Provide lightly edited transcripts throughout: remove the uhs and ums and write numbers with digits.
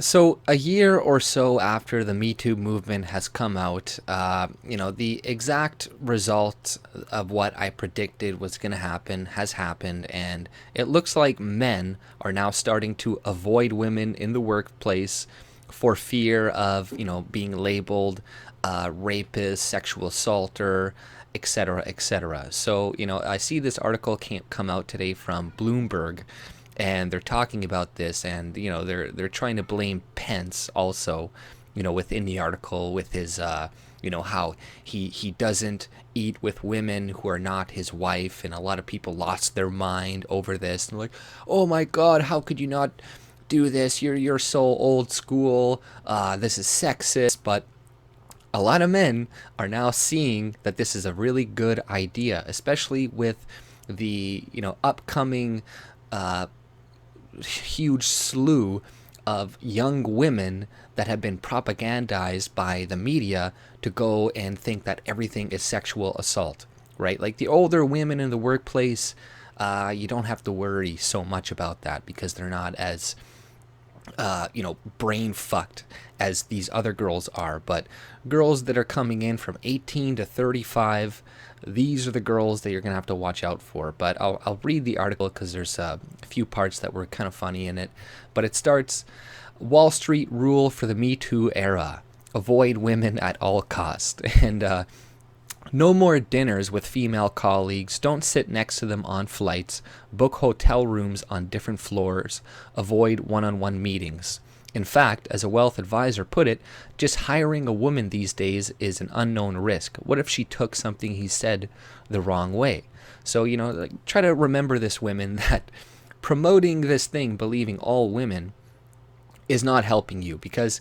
So, a year or so after the MeToo movement has come out, the exact result of what I predicted was going to happen has happened, and it looks like men are now starting to avoid women in the workplace for fear of, being labeled rapist, sexual assaulter, etc., etc. So, I see this article can't come out today from Bloomberg, and they're talking about this, and they're trying to blame Pence also, within the article with his how he doesn't eat with women who are not his wife, and a lot of people lost their mind over this, and they're like, oh my god, how could you not do this? You're so old school. This is sexist. But a lot of men are now seeing that this is a really good idea, especially with the upcoming huge slew of young women that have been propagandized by the media to go and think that everything is sexual assault, right? Like the older women in the workplace, you don't have to worry so much about that because they're not as brain fucked as these other girls are. But girls that are coming in from 18 to 35, these are the girls that you're going to have to watch out for. But I'll read the article because there's a few parts that were kind of funny in it. But it starts: Wall Street rule for the Me Too era. Avoid women at all cost. And no more dinners with female colleagues. Don't sit next to them on flights. Book hotel rooms on different floors. Avoid one-on-one meetings. In fact, as a wealth advisor put it, just hiring a woman these days is an unknown risk. What if she took something he said the wrong way? So, try to remember this, women, that promoting this thing, believing all women, is not helping you because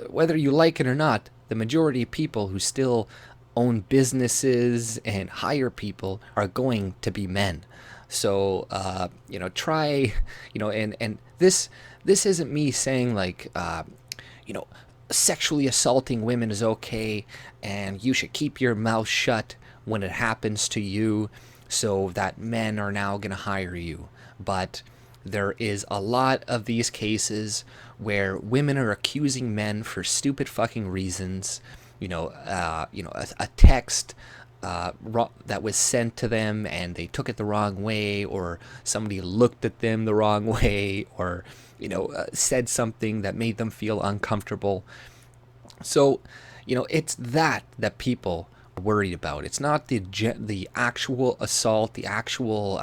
whether you like it or not, the majority of people who still own businesses and hire people are going to be men. So try, and this isn't me saying like sexually assaulting women is okay and you should keep your mouth shut when it happens to you so that men are now going to hire you. But there is a lot of these cases where women are accusing men for stupid fucking reasons. A text that was sent to them and they took it the wrong way, or somebody looked at them the wrong way, or said something that made them feel uncomfortable. So, it's that people are worried about. It's not the actual assault, the actual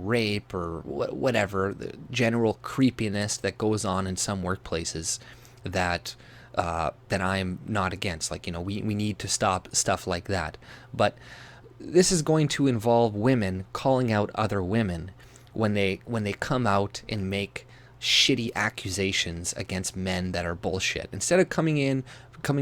rape or whatever, the general creepiness that goes on in some workplaces that I'm not against. Like, we need to stop stuff like that. But this is going to involve women calling out other women when they come out and make shitty accusations against men that are bullshit. Instead of coming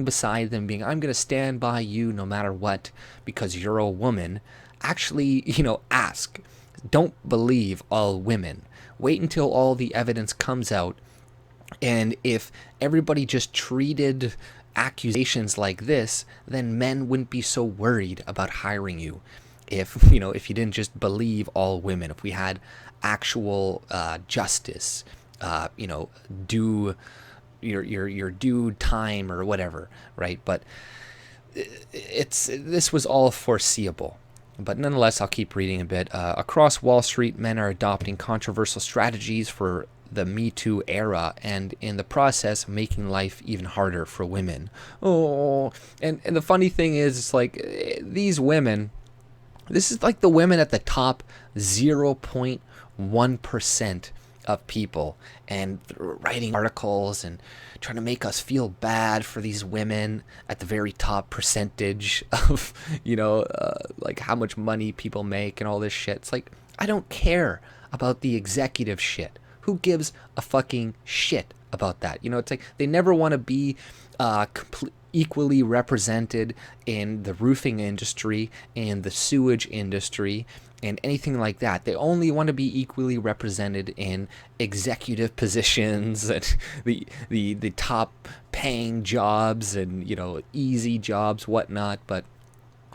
beside them being, I'm going to stand by you no matter what because you're a woman, actually, ask. Don't believe all women. Wait until all the evidence comes out. And if everybody just treated accusations like this, then men wouldn't be so worried about hiring you. If if you didn't just believe all women, if we had actual justice, do your due time or whatever, right? But this was all foreseeable. But nonetheless, I'll keep reading a bit. Across Wall Street, men are adopting controversial strategies for the Me Too era, and in the process making life even harder for women. Oh, and the funny thing is, it's like these women, this is like the women at the top 0.1% of people, and writing articles and trying to make us feel bad for these women at the very top percentage of like how much money people make and all this shit. It's like, I don't care about the executive shit. Who gives a fucking shit about that? It's like they never want to be equally represented in the roofing industry and the sewage industry and anything like that. They only want to be equally represented in executive positions and the top paying jobs and easy jobs, whatnot. But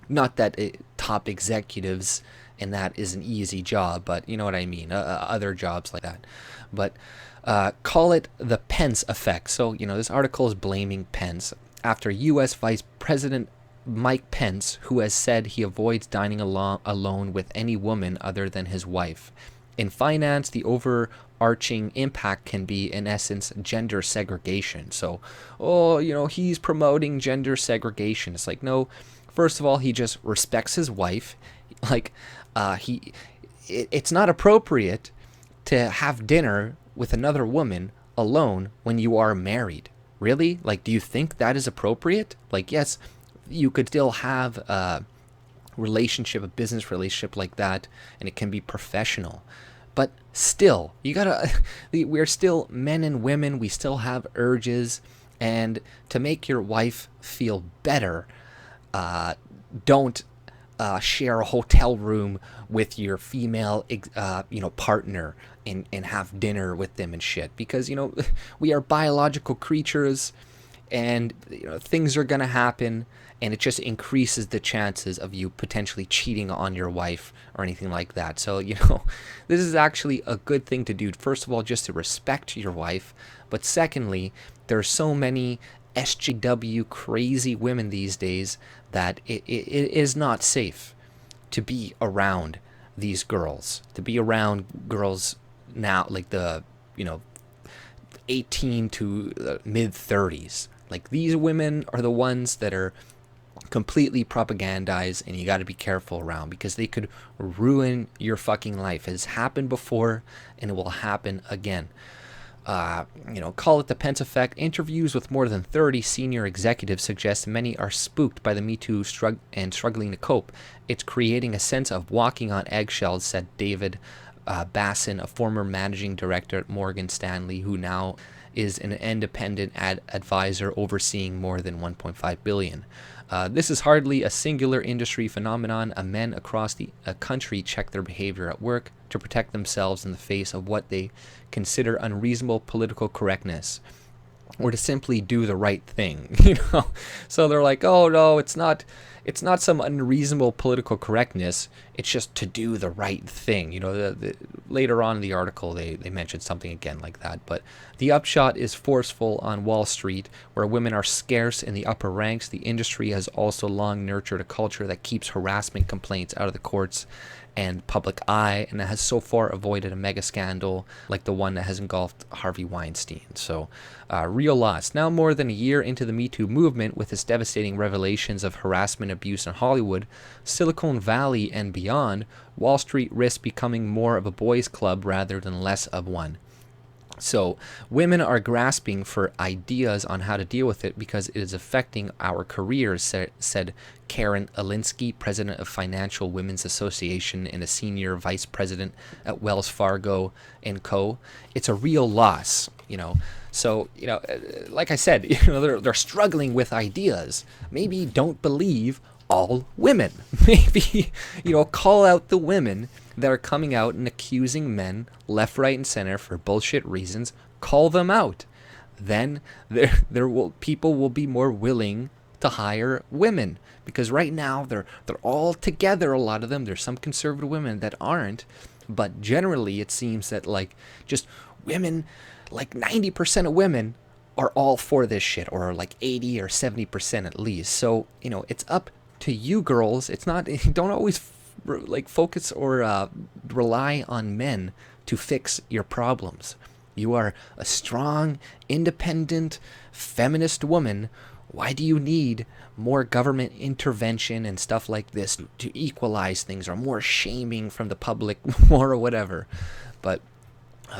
not that top executives and that is an easy job, but you know what I mean, other jobs like that. But Call it the Pence Effect. So, this article is blaming Pence after U.S. Vice President Mike Pence, who has said he avoids dining alone with any woman other than his wife. In finance, the overarching impact can be, in essence, gender segregation. So, he's promoting gender segregation. It's like, no, first of all, he just respects his wife. Like, it's not appropriate to have dinner with another woman alone when you are married. Really? Like, do you think that is appropriate? Like, yes, you could still have a relationship, a business relationship like that, and it can be professional. But still, we're still men and women. We still have urges. And to make your wife feel better, don't share a hotel room with your female, partner and have dinner with them and shit. Because, we are biological creatures and, things are going to happen. And it just increases the chances of you potentially cheating on your wife or anything like that. So, this is actually a good thing to do. First of all, just to respect your wife. But secondly, there are so many SJW crazy women these days that it is not safe to be around these girls. To be around girls now, like the, 18 to mid 30s. Like, these women are the ones that are completely propagandized, and you got to be careful around because they could ruin your fucking life. It has happened before and it will happen again. Call it the Pence Effect. Interviews with more than 30 senior executives suggest many are spooked by the MeToo struggling to cope. It's creating a sense of walking on eggshells, said David Basson, a former managing director at Morgan Stanley, who now is an independent advisor overseeing more than $1.5 billion. This is hardly a singular industry phenomenon. Men across the country check their behavior at work to protect themselves in the face of what they consider unreasonable political correctness, or to simply do the right thing. So they're like, oh no, it's not some unreasonable political correctness. It's just to do the right thing. Later on in the article, they mentioned something again like that. But the upshot is forceful on Wall Street, where women are scarce in the upper ranks. The industry has also long nurtured a culture that keeps harassment complaints out of the courts and public eye, and has so far avoided a mega scandal like the one that has engulfed Harvey Weinstein. So, real loss. Now more than a year into the Me Too movement, with its devastating revelations of harassment abuse in Hollywood, Silicon Valley, and beyond, Wall Street risks becoming more of a boys' club rather than less of one. So women are grasping for ideas on how to deal with it because it is affecting our careers, said Karen Alinsky, president of Financial Women's Association and a senior vice president at Wells Fargo & Co. It's a real loss, So, like I said, they're struggling with ideas. Maybe don't believe all women. Maybe, call out the women that are coming out and accusing men left, right, and center for bullshit reasons. Call them out. Then people will be more willing to hire women, because right now they're all together. A lot of them. There's some conservative women that aren't, but generally it seems that just women, 90% of women are all for this shit, or 80 or 70% at least. So it's up to you girls. It's not. Don't always focus or rely on men to fix your problems. You are a strong, independent, feminist woman. Why do you need more government intervention and stuff like this to equalize things, or more shaming from the public, or whatever? But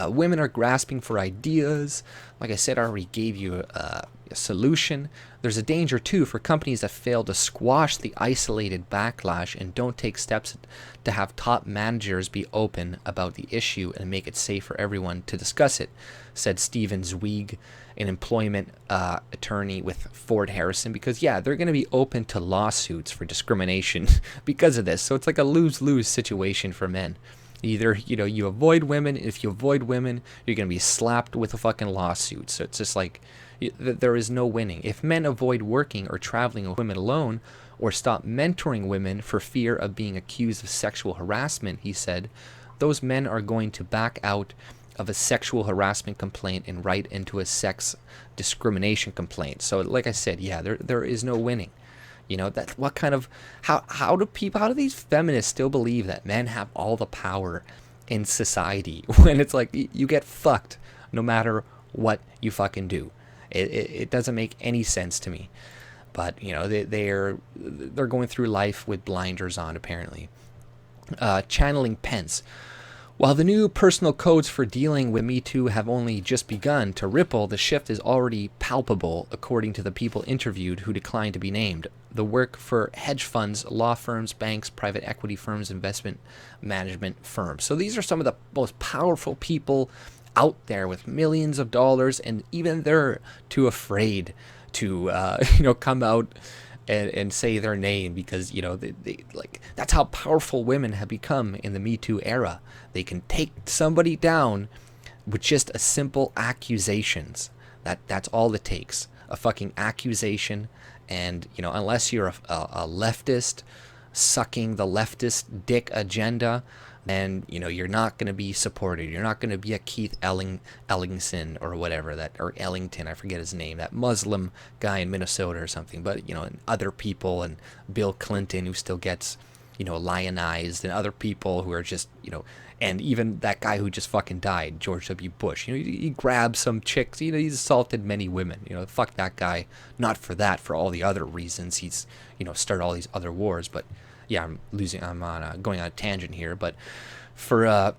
women are grasping for ideas. Like I said, I already gave you a solution. There's a danger, too, for companies that fail to squash the isolated backlash and don't take steps to have top managers be open about the issue and make it safe for everyone to discuss it, said Stephen Zweig, an employment attorney with Ford Harrison, because, they're going to be open to lawsuits for discrimination because of this. So it's like a lose-lose situation for men. Either, you avoid women. If you avoid women, you're going to be slapped with a fucking lawsuit. So it's just there is no winning. If men avoid working or traveling with women alone, or stop mentoring women for fear of being accused of sexual harassment, he said, those men are going to back out of a sexual harassment complaint and right into a sex discrimination complaint. So like I said, yeah, there is no winning. You know, that what kind of how do these feminists still believe that men have all the power in society when it's like you get fucked no matter what you fucking do? It doesn't make any sense to me. But you know, they're going through life with blinders on, apparently. Channeling Pence. While the new personal codes for dealing with Me Too have only just begun to ripple, the shift is already palpable, according to the people interviewed who declined to be named. The work for hedge funds, law firms, banks, private equity firms, investment management firms. So these are some of the most powerful people out there with millions of dollars, and even they're too afraid to come out and say their name, because they like, that's how powerful women have become in the Me Too era. They can take somebody down with just a simple accusations. That's all it takes, a fucking accusation. And unless you're a leftist sucking the leftist dick agenda, then you're not going to be supported. You're not going to be a Keith Ellingson or whatever, or Ellington, I forget his name, that Muslim guy in Minnesota or something. But and other people, and Bill Clinton, who still gets lionized, and other people who are just and even that guy who just fucking died, George W. Bush. He grabbed some chicks. He's assaulted many women. Fuck that guy. Not for that, for all the other reasons. He's started all these other wars. But yeah, I'm going on a tangent here. But for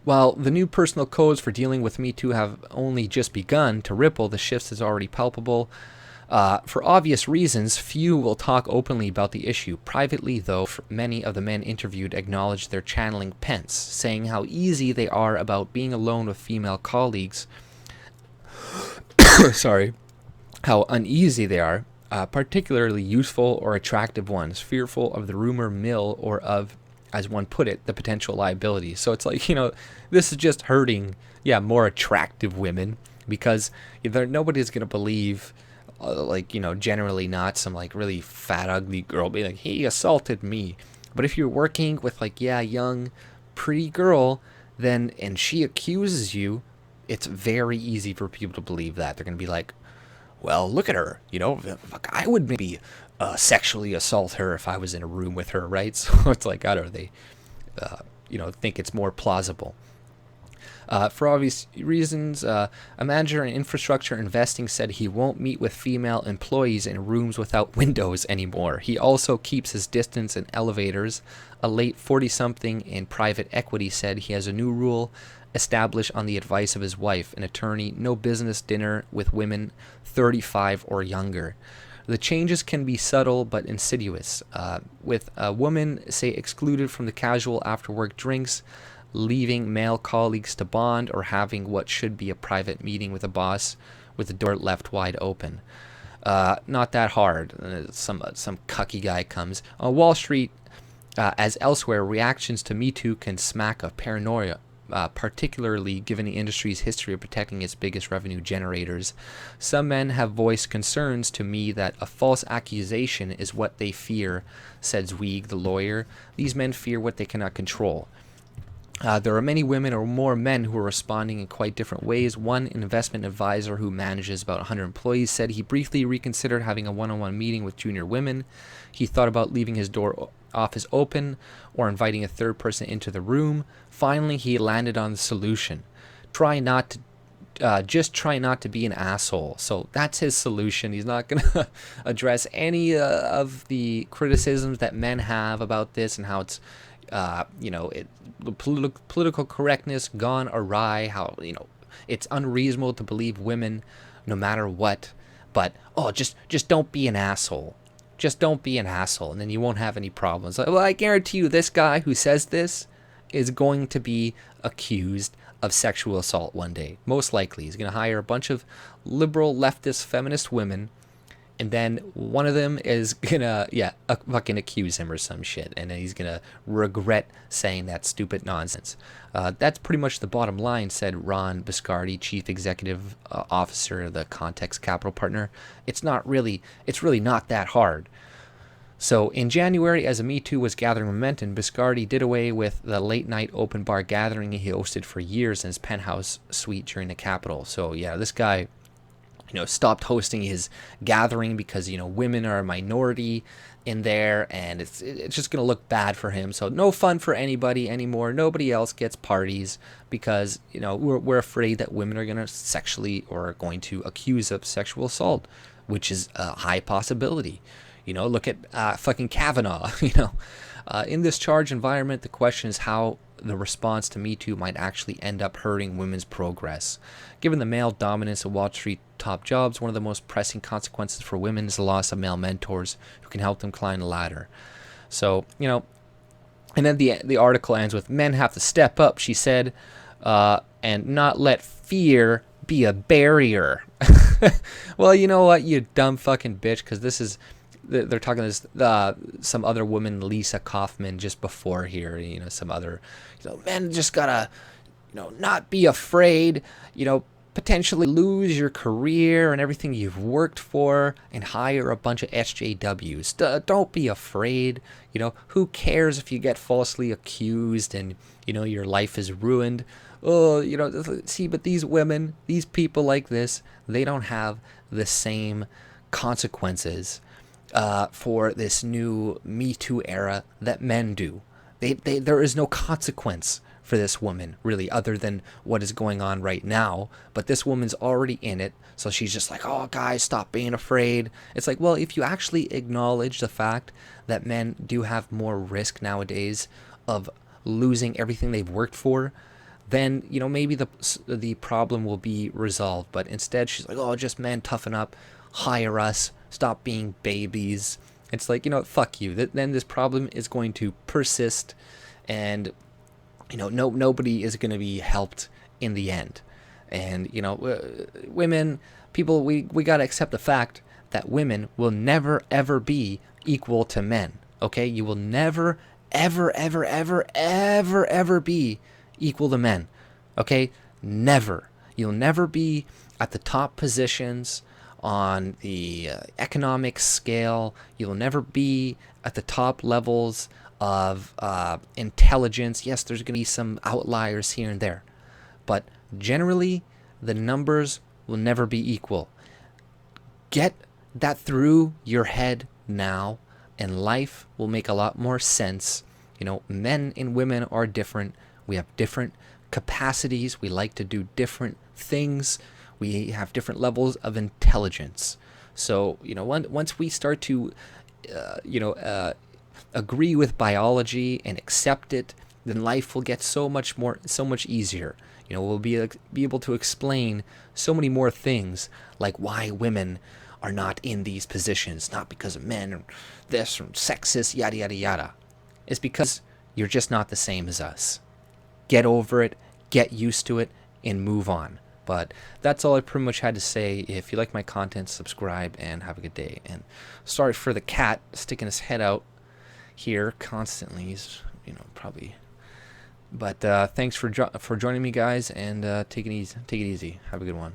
while the new personal codes for dealing with Me Too have only just begun to ripple, the shifts is already palpable. For obvious reasons, few will talk openly about the issue. Privately, though, many of the men interviewed acknowledged their channeling Pence, saying how easy they are about being alone with female colleagues. Sorry. How uneasy they are, particularly youthful or attractive ones, fearful of the rumor mill or of, as one put it, the potential liability. So it's like, this is just hurting, more attractive women, because nobody's going to believe... generally not some really fat ugly girl be like, he assaulted me. But if you're working with young pretty girl, then and she accuses you, it's very easy for people to believe that. They're gonna be like, well, look at her, I would maybe sexually assault her if I was in a room with her, right? So it's like, I don't know, they think it's more plausible. For obvious reasons, a manager in infrastructure investing said he won't meet with female employees in rooms without windows anymore. He also keeps his distance in elevators. A late 40-something in private equity said he has a new rule established on the advice of his wife, an attorney: no business dinner with women 35 or younger. The changes can be subtle but insidious, with a woman, say, excluded from the casual after-work drinks, leaving male colleagues to bond, or having what should be a private meeting with a boss with the door left wide open. Not that hard. Some cucky guy comes. On Wall Street, as elsewhere, reactions to Me Too can smack of paranoia, particularly given the industry's history of protecting its biggest revenue generators. Some men have voiced concerns to me that a false accusation is what they fear, said Zweig, the lawyer. These men fear what they cannot control. There are many women or more men who are responding in quite different ways. One investment advisor who manages about 100 employees said he briefly reconsidered having a one-on-one meeting with junior women. He thought about leaving his office open or inviting a third person into the room. Finally, he landed on the solution. Just try not to be an asshole. So that's his solution. He's not going to address any of the criticisms that men have about this and how it's the political correctness gone awry, how it's unreasonable to believe women no matter what, but just don't be an asshole. Just don't be an asshole, and then you won't have any problems. Well, I guarantee you this guy who says this is going to be accused of sexual assault one day. Most likely. He's going to hire a bunch of liberal, leftist, feminist women, and then one of them is gonna, fucking accuse him or some shit. And then he's gonna regret saying that stupid nonsense. That's pretty much the bottom line, said Ron Biscardi, Chief Executive Officer of the Context Capital Partner. It's really not that hard. So in January, as a Me Too was gathering momentum, Biscardi did away with the late-night open bar gathering he hosted for years in his penthouse suite during the Capitol. So yeah, this guy, stopped hosting his gathering because, women are a minority in there, and it's just going to look bad for him. So no fun for anybody anymore. Nobody else gets parties because, we're afraid that women are going to sexually or are going to accuse of sexual assault, which is a high possibility. Look at fucking Kavanaugh. In this charged environment, the question is how the response to Me Too might actually end up hurting women's progress. Given the male dominance of Wall Street top jobs, one of the most pressing consequences for women is the loss of male mentors who can help them climb the ladder. So, and then the article ends with, men have to step up, she said, and not let fear be a barrier. Well, you know what, you dumb fucking bitch, because this is... They're talking to this, some other woman, Lisa Kaufman, just before here. Some other, men just gotta, not be afraid. Potentially lose your career and everything you've worked for, and hire a bunch of SJWs. Don't be afraid. Who cares if you get falsely accused and your life is ruined? Oh, see, but these women, these people like this, they don't have the same consequences for this new Me Too era that men do. There is no consequence for this woman, really, other than what is going on right now. But this woman's already in it, so she's just like, oh, guys, stop being afraid. It's like, well, if you actually acknowledge the fact that men do have more risk nowadays of losing everything they've worked for, then, maybe the problem will be resolved. But instead, she's like, oh, just men, toughen up, hire us, stop being babies. It's like, fuck you. Then this problem is going to persist, and nobody is going to be helped in the end. And women, people, we got to accept the fact that women will never ever be equal to men. Okay, you will never ever ever ever ever ever be equal to men. Okay, never. You'll never be at the top positions on the economic scale. You'll never be at the top levels of intelligence. Yes, there's going to be some outliers here and there, but generally the numbers will never be equal. Get that through your head now, and life will make a lot more sense. Men and women are different. We have different capacities. We like to do different things. We have different levels of intelligence. So, once we start to, agree with biology and accept it, then life will get so much easier. We'll be able to explain so many more things, like why women are not in these positions, not because of men or this or sexist, yada, yada, yada. It's because you're just not the same as us. Get over it, get used to it, and move on. But that's all I pretty much had to say. If you like my content, subscribe and have a good day. And sorry for the cat sticking his head out here constantly. He's, probably. But thanks for joining me, guys, and take it easy. Have a good one.